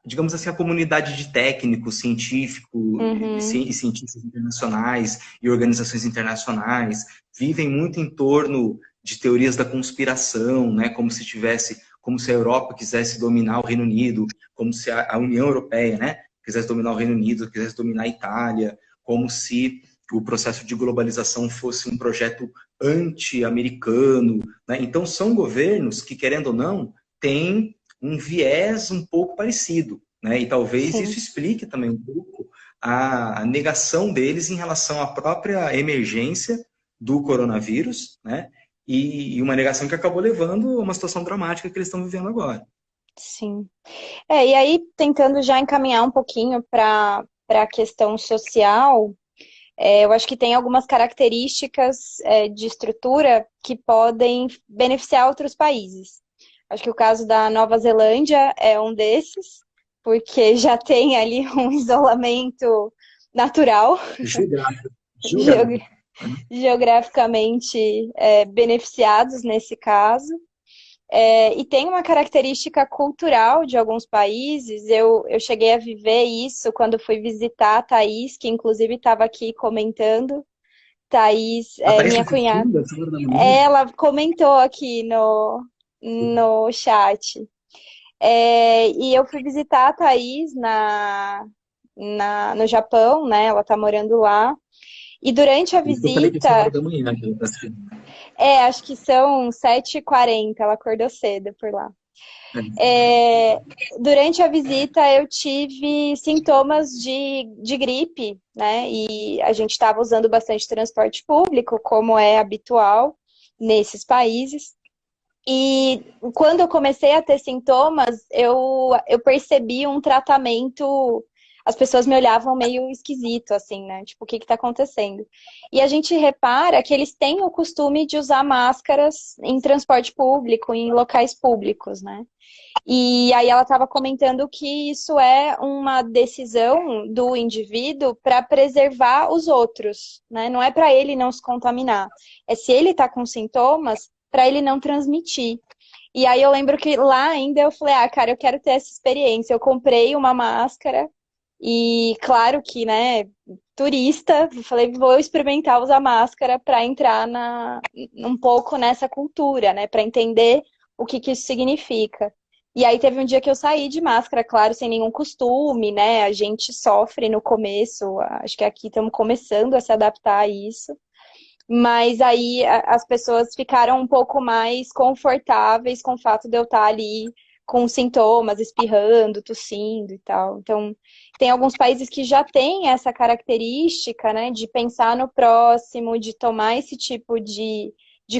digamos assim, a comunidade de técnicos, científicos uhum, e cientistas internacionais e organizações internacionais vivem muito em torno de teorias da conspiração, né? Como se a Europa quisesse dominar o Reino Unido, como se a União Europeia, né, quisesse dominar o Reino Unido, quisesse dominar a Itália, como se o processo de globalização fosse um projeto anti-americano, né? Então são governos que, querendo ou não, têm um viés um pouco parecido, né? E talvez isso sim. explique também um pouco a negação deles em relação à própria emergência do coronavírus, né? E uma negação que acabou levando a uma situação dramática que eles estão vivendo agora. Sim. E aí, tentando já encaminhar um pouquinho para a questão social, eu acho que tem algumas características, de estrutura que podem beneficiar outros países. Acho que o caso da Nova Zelândia é um desses, porque já tem ali um isolamento natural, Geográfico. geo- Geográfico. Né? geograficamente, beneficiados nesse caso. E tem uma característica cultural de alguns países. Eu cheguei a viver isso quando fui visitar a Thaís, que inclusive estava aqui comentando. Thaís, A Thaís está minha cunhada, assistindo essa hora da manhã? ela comentou aqui no chat. E eu fui visitar a Thaís no Japão, né? Ela tá morando lá. E durante a Por isso que eu falei que essa hora visita, da manhã que ela está assistindo. acho que são 7h40, ela acordou cedo por lá. É. É, durante a visita, eu tive sintomas de gripe, né? E a gente estava usando bastante transporte público, como é habitual nesses países. E quando eu comecei a ter sintomas, eu percebi um tratamento. As pessoas me olhavam meio esquisito, assim, né? Tipo, o que que tá acontecendo? E a gente repara que eles têm o costume de usar máscaras em transporte público, em locais públicos, né? E aí ela estava comentando que isso é uma decisão do indivíduo para preservar os outros, né? Não é para ele não se contaminar. É se ele está com sintomas, para ele não transmitir. E aí eu lembro que lá ainda eu falei, cara, eu quero ter essa experiência. Eu comprei uma máscara e claro que, né, turista, eu falei, vou experimentar usar máscara para entrar um pouco nessa cultura, né, para entender o que isso significa. E aí teve um dia que eu saí de máscara, claro, sem nenhum costume, né? A gente sofre no começo, acho que aqui estamos começando a se adaptar a isso. Mas aí as pessoas ficaram um pouco mais confortáveis com o fato de eu estar ali com sintomas, espirrando, tossindo e tal. Então, tem alguns países que já têm essa característica, né, de pensar no próximo, de tomar esse tipo de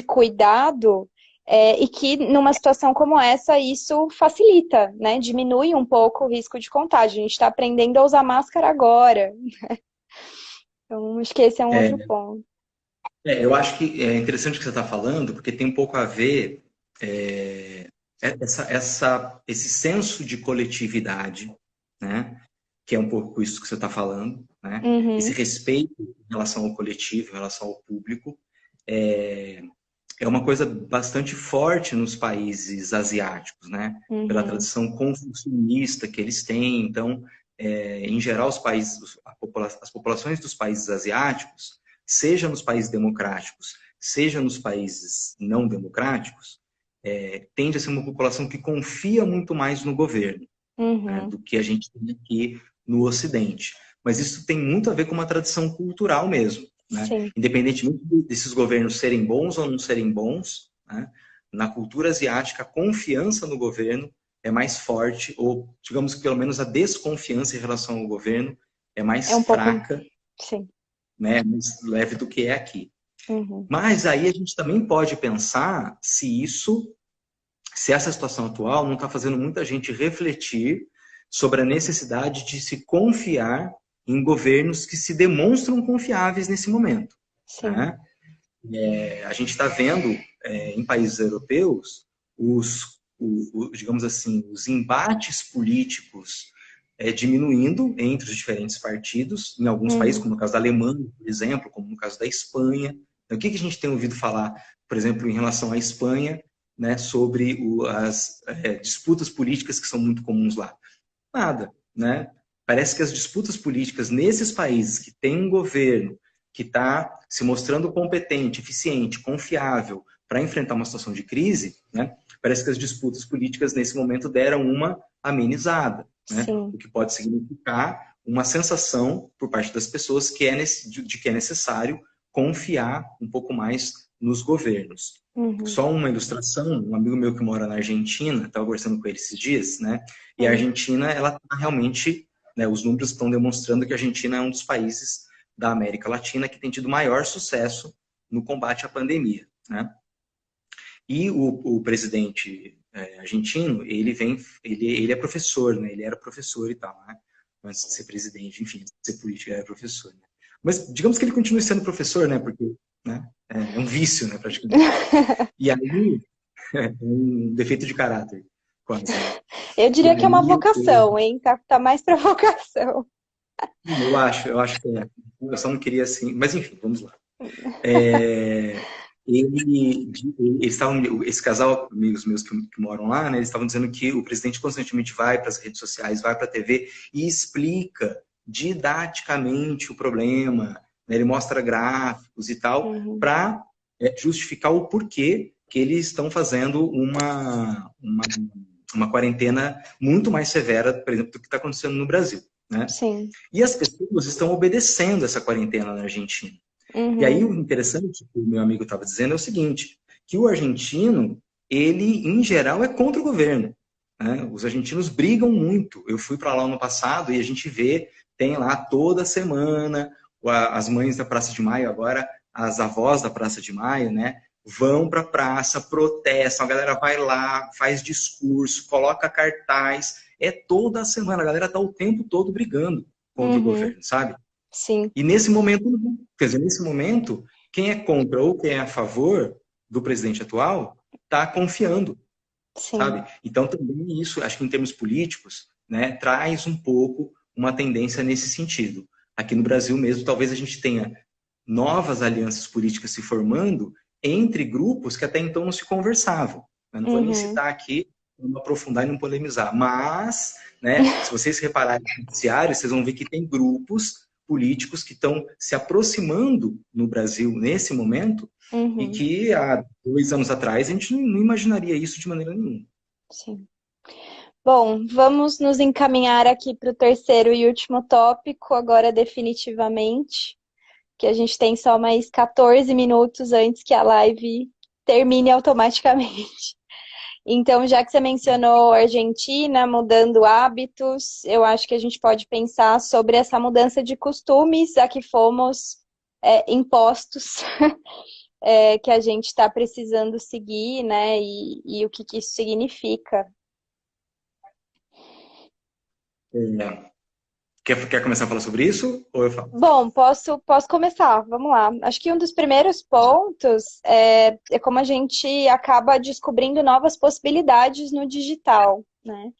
cuidado, e que numa situação como essa, isso facilita, né, diminui um pouco o risco de contágio. A gente está aprendendo a usar máscara agora. Então, acho que esse é um outro É, ponto. eu acho que é interessante o que você está falando, porque tem um pouco a ver esse senso de coletividade, né? Que é um pouco isso que você está falando, né? Esse Uhum, respeito em relação ao coletivo, em relação ao público, é, é uma coisa bastante forte nos países asiáticos, né? Pela Uhum. tradição confucionista que eles têm. Então, em geral, os países, as populações dos países asiáticos, seja nos países democráticos, seja nos países não democráticos, tende a ser uma população que confia muito mais no governo, né, Uhum. do que a gente tem aqui no Ocidente. Mas isso tem muito a ver com uma tradição cultural mesmo, né? Sim. Independentemente desses governos serem bons ou não serem bons, né? Na cultura asiática, a confiança no governo é mais forte, ou digamos que pelo menos a desconfiança em relação ao governo é mais É um pouco. fraca, Sim. né? Mais leve do que é aqui. Uhum. Mas aí a gente também pode pensar se essa situação atual não está fazendo muita gente refletir sobre a necessidade de se confiar em governos que se demonstram confiáveis nesse momento. Sim. Né? A gente está vendo em países europeus digamos assim, os embates políticos diminuindo entre os diferentes partidos, em alguns países, Uhum. como no caso da Alemanha, por exemplo, como no caso da Espanha. Então, o que a gente tem ouvido falar, por exemplo, em relação à Espanha, né, sobre as disputas políticas que são muito comuns lá? Nada, né? Parece que as disputas políticas nesses países que têm um governo que está se mostrando competente, eficiente, confiável para enfrentar uma situação de crise, né? Parece que as disputas políticas nesse momento deram uma amenizada, né? Sim. O que pode significar uma sensação por parte das pessoas de que é necessário confiar um pouco mais nos governos. Uhum. Só uma ilustração, um amigo meu que mora na Argentina, estava conversando com ele esses dias, né? E a Uhum. Argentina, ela tá realmente, né, os números estão demonstrando que a Argentina é um dos países da América Latina que tem tido maior sucesso no combate à pandemia, né? E o presidente argentino, ele é professor, né? Ele era professor e tal, né? Antes de ser presidente, enfim, de ser político, ele era professor. Né? Mas digamos que ele continue sendo professor, né? Porque, né, é um vício, né, praticamente. E aí, é um defeito de caráter, quase, né? Eu E diria que é uma aí, vocação, hein? Tá mais pra vocação. eu acho que é. Eu só não queria assim. Mas enfim, vamos lá. É, eles estavam, esse casal, amigos meus que moram lá, né, eles estavam dizendo que o presidente constantemente vai para as redes sociais, vai para a TV e explica didaticamente o problema, né, ele mostra gráficos e tal, Uhum. para justificar o porquê que eles estão fazendo uma quarentena muito mais severa, por exemplo, do que está acontecendo no Brasil. Né? Sim. E as pessoas estão obedecendo essa quarentena na Argentina. E aí Uhum. o interessante que o meu amigo estava dizendo é o seguinte, que o argentino, ele, em geral, é contra o governo. Né? Os argentinos brigam muito. Eu fui para lá no passado e a gente vê, tem lá toda semana, as mães da Praça de Maio, agora as avós da Praça de Maio, né? Vão para a praça, protestam, a galera vai lá, faz discurso, coloca cartaz. É toda semana, a galera está o tempo todo brigando contra o Uhum. governo, sabe? Sim. E nesse momento, quer dizer, nesse momento, quem é contra ou quem é a favor do presidente atual está confiando, Sim. sabe? Então também isso, acho que em termos políticos, né, traz um pouco uma tendência nesse sentido. Aqui no Brasil mesmo, talvez a gente tenha novas alianças políticas se formando entre grupos que até então não se conversavam. Eu não vou nem Uhum. citar aqui, não aprofundar e não polemizar, mas, né, se vocês repararem no noticiário, vocês vão ver que tem grupos políticos que estão se aproximando no Brasil nesse momento e Uhum. que há 2 anos atrás a gente não imaginaria isso de maneira nenhuma. Sim. Bom, vamos nos encaminhar aqui para o terceiro e último tópico, agora definitivamente, que a gente tem só mais 14 minutos antes que a live termine automaticamente. Então, já que você mencionou Argentina mudando hábitos, eu acho que a gente pode pensar sobre essa mudança de costumes a que fomos impostos, que a gente está precisando seguir, né? E o que isso significa. É, quer começar a falar sobre isso ou eu falo? Bom, posso começar, vamos lá. Acho que um dos primeiros pontos é como a gente acaba descobrindo novas possibilidades no digital, né?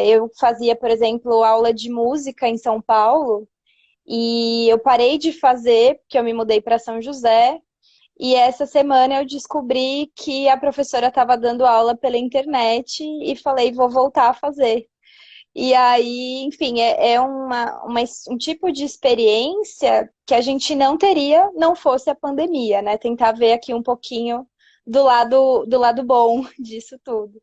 Eu fazia, por exemplo, aula de música em São Paulo e eu parei de fazer, porque eu me mudei para São José, E essa semana eu descobri que a professora estava dando aula pela internet e falei, vou voltar a fazer. E aí, enfim, um tipo de experiência que a gente não teria não fosse a pandemia, né? Tentar ver aqui um pouquinho do lado bom disso tudo.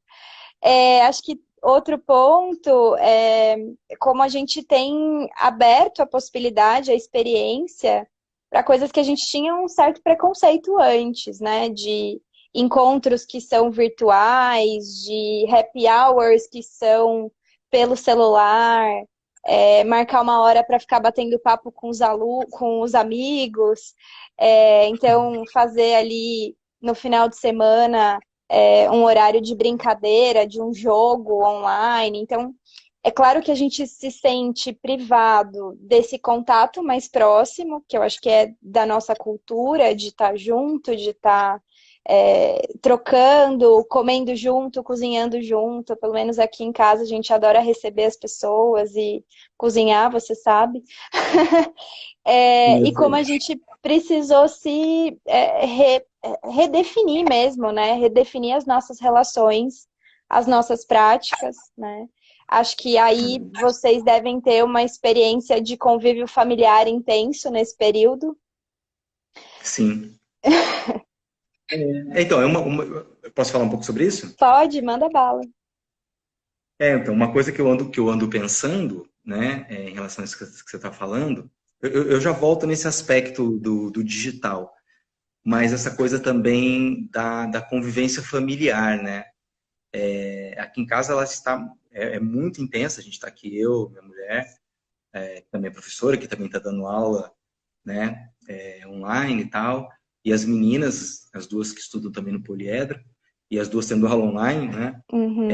Acho que outro ponto é como a gente tem aberto a possibilidade, a experiência, para coisas que a gente tinha um certo preconceito antes, né? De encontros que são virtuais, de happy hours que são pelo celular, marcar uma hora para ficar batendo papo com com os amigos, então fazer ali no final de semana um horário de brincadeira, de um jogo online. Então, é claro que a gente se sente privado desse contato mais próximo, que eu acho que é da nossa cultura, de estar junto, de estar trocando, comendo junto, cozinhando junto. Pelo menos aqui em casa a gente adora receber as pessoas e cozinhar, você sabe. E como a gente precisou se redefinir mesmo, né? Redefinir as nossas relações, as nossas práticas, né? Acho que aí vocês devem ter uma experiência de convívio familiar intenso nesse período. Sim. Então, eu posso falar um pouco sobre isso? Pode, manda bala. Então, uma coisa que eu ando pensando, né, em relação a isso que você está falando, eu já volto nesse aspecto do digital, mas essa coisa também da convivência familiar, né? Aqui em casa ela está muito intensa, a gente está aqui, eu, minha mulher, que também é professora, que também está dando aula, né, online e tal, e as meninas, as duas que estudam também no Poliedro, e as duas tendo aula online, né? Uhum,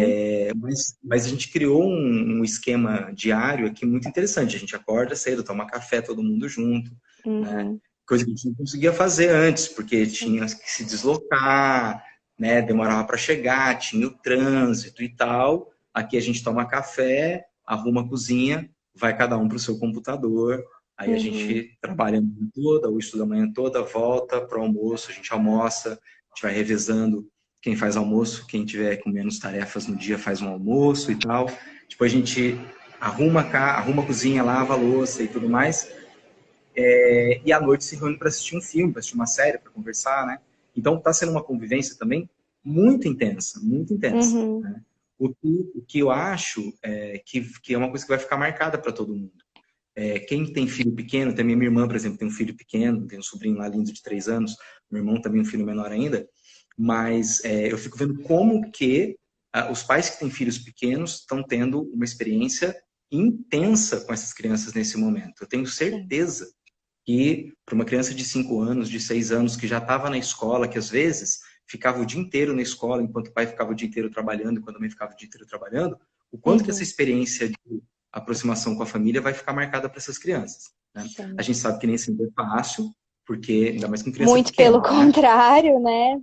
Mas a gente criou um esquema diário aqui muito interessante. A gente acorda cedo, toma café todo mundo junto, né? uhum, Coisa que a gente não conseguia fazer antes, porque sim, tinha que se deslocar, né? Demorava para chegar, tinha o trânsito e tal. Aqui a gente toma café, arruma a cozinha, vai cada um para o seu computador. Aí a uhum, gente trabalha a manhã toda, ou estuda a manhã toda, volta para o almoço, a gente almoça, a gente vai revezando quem faz almoço, quem tiver com menos tarefas no dia faz um almoço e tal. Depois a gente arruma a cozinha, lava a louça e tudo mais. E à noite se reúne para assistir um filme, para assistir uma série, para conversar, né? Então está sendo uma convivência também muito intensa, muito intensa. uhum, Né? O que eu acho que é uma coisa que vai ficar marcada para todo mundo. Quem tem filho pequeno, tem minha irmã, por exemplo, tem um filho pequeno, tem um sobrinho lá lindo de 3 anos, meu irmão também um filho menor ainda, mas eu fico vendo como que os pais que têm filhos pequenos estão tendo uma experiência intensa com essas crianças nesse momento. Eu tenho sim, certeza que para uma criança de 5 anos, de 6 anos, que já estava na escola, que às vezes ficava o dia inteiro na escola, enquanto o pai ficava o dia inteiro trabalhando, enquanto a mãe ficava o dia inteiro trabalhando, o quanto que essa uhum, experiência de aproximação com a família vai ficar marcada para essas crianças. Né? A sim. gente sabe que nem sempre é fácil, porque ainda mais com criança Muito pelo pequena, né? contrário, né?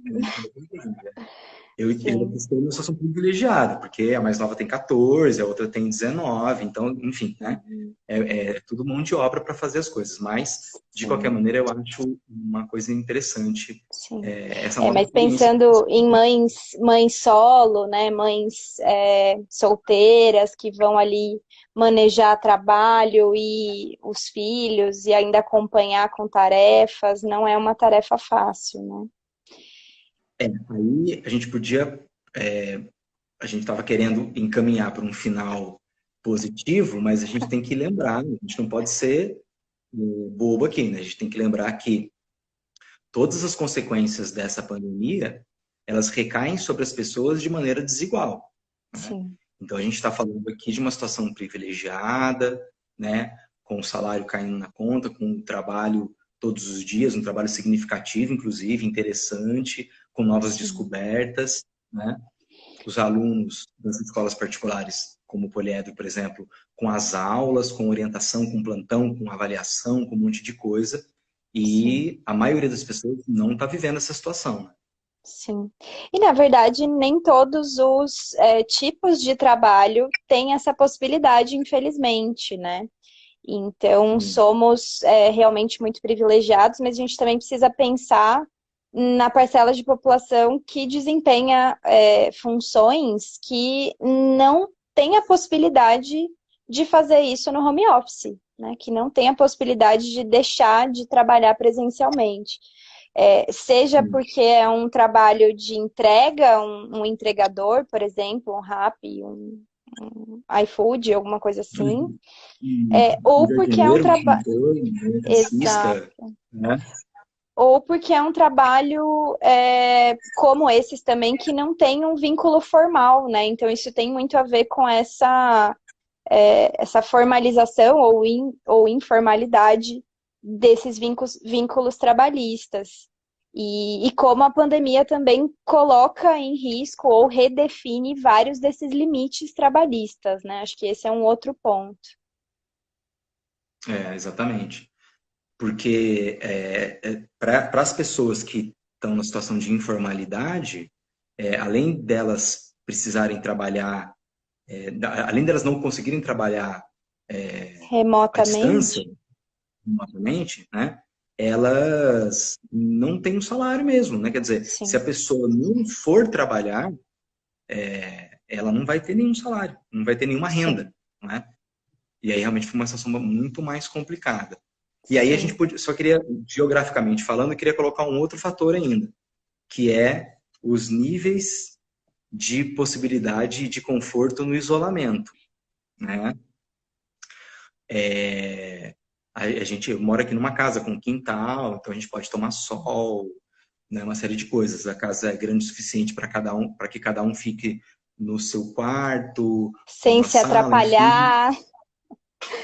Eu Sim. estou numa situação privilegiada, porque a mais nova tem 14, a outra tem 19, então, enfim, né? Uhum. É tudo mão de obra para fazer as coisas, mas, de qualquer Sim, maneira, eu acho uma coisa interessante sim. essa nova Mas experiência. pensando em mães solo, né? Mães solteiras que vão ali manejar trabalho e os filhos e ainda acompanhar com tarefas, não é uma tarefa fácil, né? Aí a gente podia, a gente estava querendo encaminhar para um final positivo, mas a gente tem que lembrar, né? A gente não pode ser bobo aqui, né? A gente tem que lembrar que todas as consequências dessa pandemia, elas recaem sobre as pessoas de maneira desigual. Né? Sim. Então, a gente está falando aqui de uma situação privilegiada, né? Com o salário caindo na conta, com o trabalho todos os dias, um trabalho significativo, inclusive, interessante, com novas Sim. descobertas. Né? Os alunos das escolas particulares, como o Poliedro, por exemplo, com as aulas, com orientação, com plantão, com avaliação, com um monte de coisa. Sim. E a maioria das pessoas não está vivendo essa situação. Né? Sim. E, na verdade, nem todos os tipos de trabalho têm essa possibilidade, infelizmente, né? Então, Sim. somos realmente muito privilegiados, mas a gente também precisa pensar na parcela de população que desempenha funções que não tem a possibilidade de fazer isso no home office, né? Que não tem a possibilidade de deixar de trabalhar presencialmente. Seja porque é um trabalho de entrega, um entregador, por exemplo, um Rappi, um iFood, alguma coisa assim, Um ou porque é um jardineiro, um trabalho. pintor, um Exato. eletricista, né? Ou porque é um trabalho como esses também, que não tem um vínculo formal, né? Então, isso tem muito a ver com essa formalização ou informalidade desses vínculos trabalhistas. E como a pandemia também coloca em risco ou redefine vários desses limites trabalhistas, né? Acho que esse é um outro ponto. Exatamente. Porque para as pessoas que estão na situação de informalidade, além delas precisarem trabalhar, além delas não conseguirem trabalhar à distância, Remotamente? remotamente, né? Elas não têm um salário mesmo, né? Quer dizer, se a Sim, pessoa não for trabalhar, ela não vai ter nenhum salário, não vai ter nenhuma sim, renda, né? E aí realmente foi uma situação muito mais complicada. E aí a gente sim, podia, só queria, geograficamente falando, eu queria colocar um outro fator ainda, que é os níveis de possibilidade de conforto no isolamento, né? A gente mora aqui numa casa com quintal, então a gente pode tomar sol, né? Uma série de coisas. A casa é grande o suficiente para para que cada um fique no seu quarto, sem numa se sala, enfim, atrapalhar.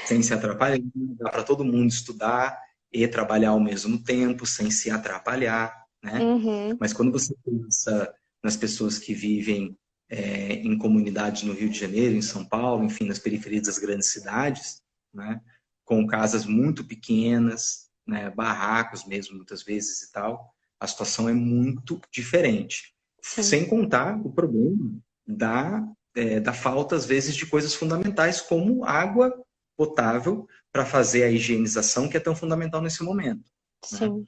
sem se atrapalhar. Dá para todo mundo estudar e trabalhar ao mesmo tempo, sem se atrapalhar, né? Uhum, Mas quando você pensa nas pessoas que vivem em comunidades no Rio de Janeiro, em São Paulo, enfim, nas periferias das grandes cidades, né? Com casas muito pequenas, né? Barracos mesmo, muitas vezes e tal, a situação é muito diferente. sim, Sem contar o problema da falta, às vezes, de coisas fundamentais como água potável para fazer a higienização, que é tão fundamental nesse momento, né? sim.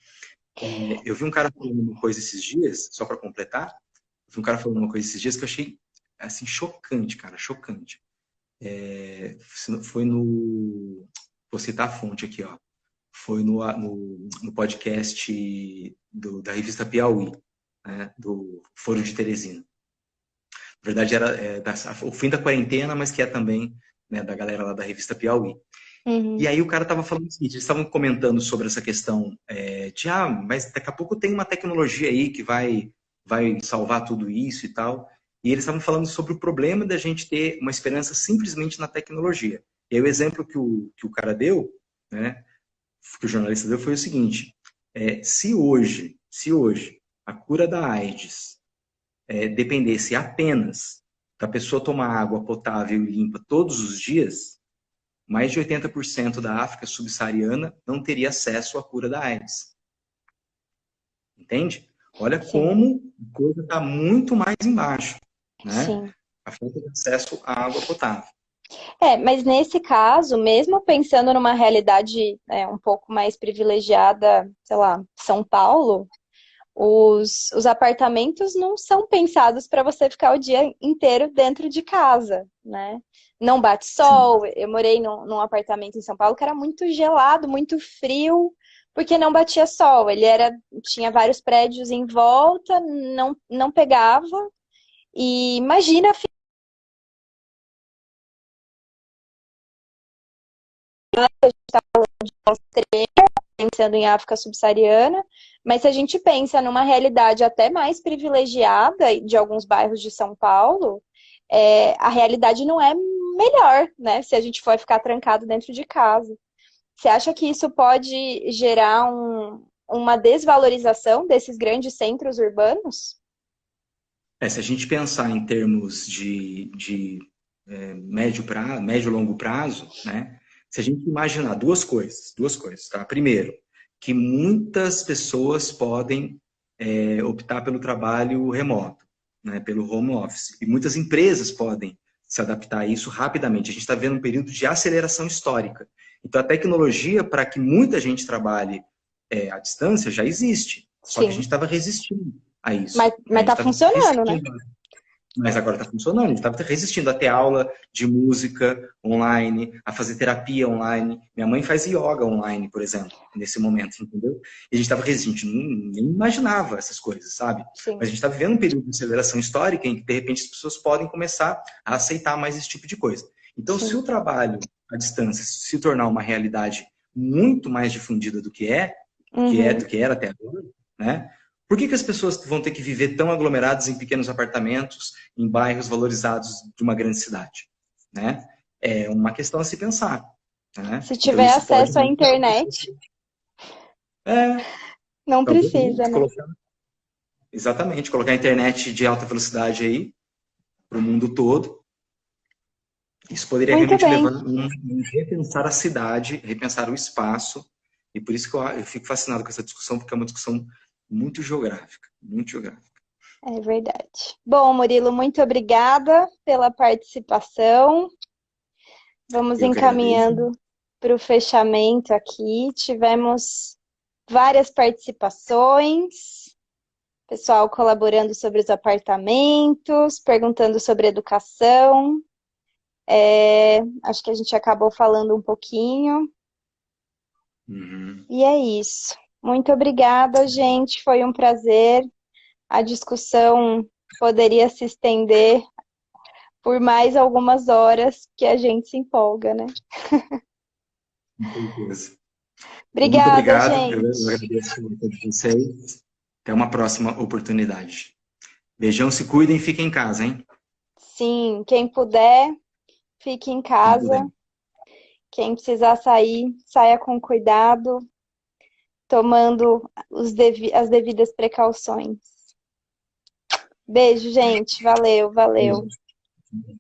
Eu vi um cara falando uma coisa esses dias, só para completar, eu vi um cara falando uma coisa esses dias que eu achei, assim, chocante, cara, chocante. Foi no... Vou citar a fonte aqui, ó. Foi no podcast da revista Piauí, né, do Foro de Teresina. Na verdade, era o fim da quarentena, mas que é também, né, da galera lá da revista Piauí. E Uhum, aí o cara estava falando o seguinte, eles estavam comentando sobre essa questão mas daqui a pouco tem uma tecnologia aí que vai salvar tudo isso e tal. E eles estavam falando sobre o problema da gente ter uma esperança simplesmente na tecnologia. E aí o exemplo que o cara deu, né, que o jornalista deu foi o seguinte, se hoje a cura da AIDS dependesse apenas da pessoa tomar água potável e limpa todos os dias, mais de 80% da África subsaariana não teria acesso à cura da AIDS. Entende? Olha sim, como a coisa está muito mais embaixo, né? sim. A falta de acesso à água potável. Mas nesse caso, mesmo pensando numa realidade um pouco mais privilegiada, sei lá, São Paulo, os apartamentos não são pensados para você ficar o dia inteiro dentro de casa, né? Não bate Sim. sol. Eu morei num apartamento em São Paulo que era muito gelado, muito frio, porque não batia sol. Tinha vários prédios em volta, não pegava. E imagina pensando em África subsaariana, mas se a gente pensa numa realidade até mais privilegiada de alguns bairros de São Paulo, a realidade não é melhor, né? Se a gente for ficar trancado dentro de casa. Você acha que isso pode gerar uma desvalorização desses grandes centros urbanos? Se a gente pensar em termos de médio e longo prazo, né? Se a gente imaginar duas coisas, tá? Primeiro, que muitas pessoas podem optar pelo trabalho remoto, né? Pelo home office. E muitas empresas podem se adaptar a isso rapidamente. A gente está vendo um período de aceleração histórica. Então, a tecnologia para que muita gente trabalhe à distância já existe. Só que a sim. gente estava resistindo a isso. A Mas gente tá estava funcionando, né? resistindo. Mas agora está funcionando. A gente estava resistindo a ter aula de música online, a fazer terapia online. Minha mãe faz yoga online, por exemplo, nesse momento, entendeu? E a gente estava resistindo, a gente nem imaginava essas coisas, sabe? Sim. Mas a gente está vivendo um período de aceleração histórica em que, de repente, as pessoas podem começar a aceitar mais esse tipo de coisa. Então, se Sim. o trabalho à distância se tornar uma realidade muito mais difundida do que Uhum. do que era até agora, né? Por que as pessoas vão ter que viver tão aglomeradas em pequenos apartamentos, em bairros valorizados de uma grande cidade? Né? É uma questão a se pensar. Né? Se Então, tiver isso pode acesso à muito internet, é, não talvez precisa, né? colocar, exatamente, colocar a internet de alta velocidade aí para o mundo todo. Isso poderia Muito realmente bem. levar um repensar a cidade, repensar o espaço. E por isso que eu fico fascinado com essa discussão, porque é uma discussão muito geográfica, muito geográfica. É verdade. Bom, Murilo, muito obrigada pela participação. Vamos Eu que agradeço. encaminhando para o fechamento aqui. Tivemos várias participações, pessoal colaborando sobre os apartamentos, perguntando sobre educação. Acho que a gente acabou falando um pouquinho. Uhum. E é isso. Muito obrigada, gente. Foi um prazer. A discussão poderia se estender por mais algumas horas que a gente se empolga, né? Com certeza. Então, muito Obrigada, obrigado. Eu gente. agradeço a todos vocês. Até uma próxima oportunidade. Beijão, se cuidem e fiquem em casa, hein? Sim, quem puder, fique em Quem puder. casa. Quem precisar sair, saia com cuidado, tomando as devidas precauções. Beijo, gente. Valeu, valeu. Beijo.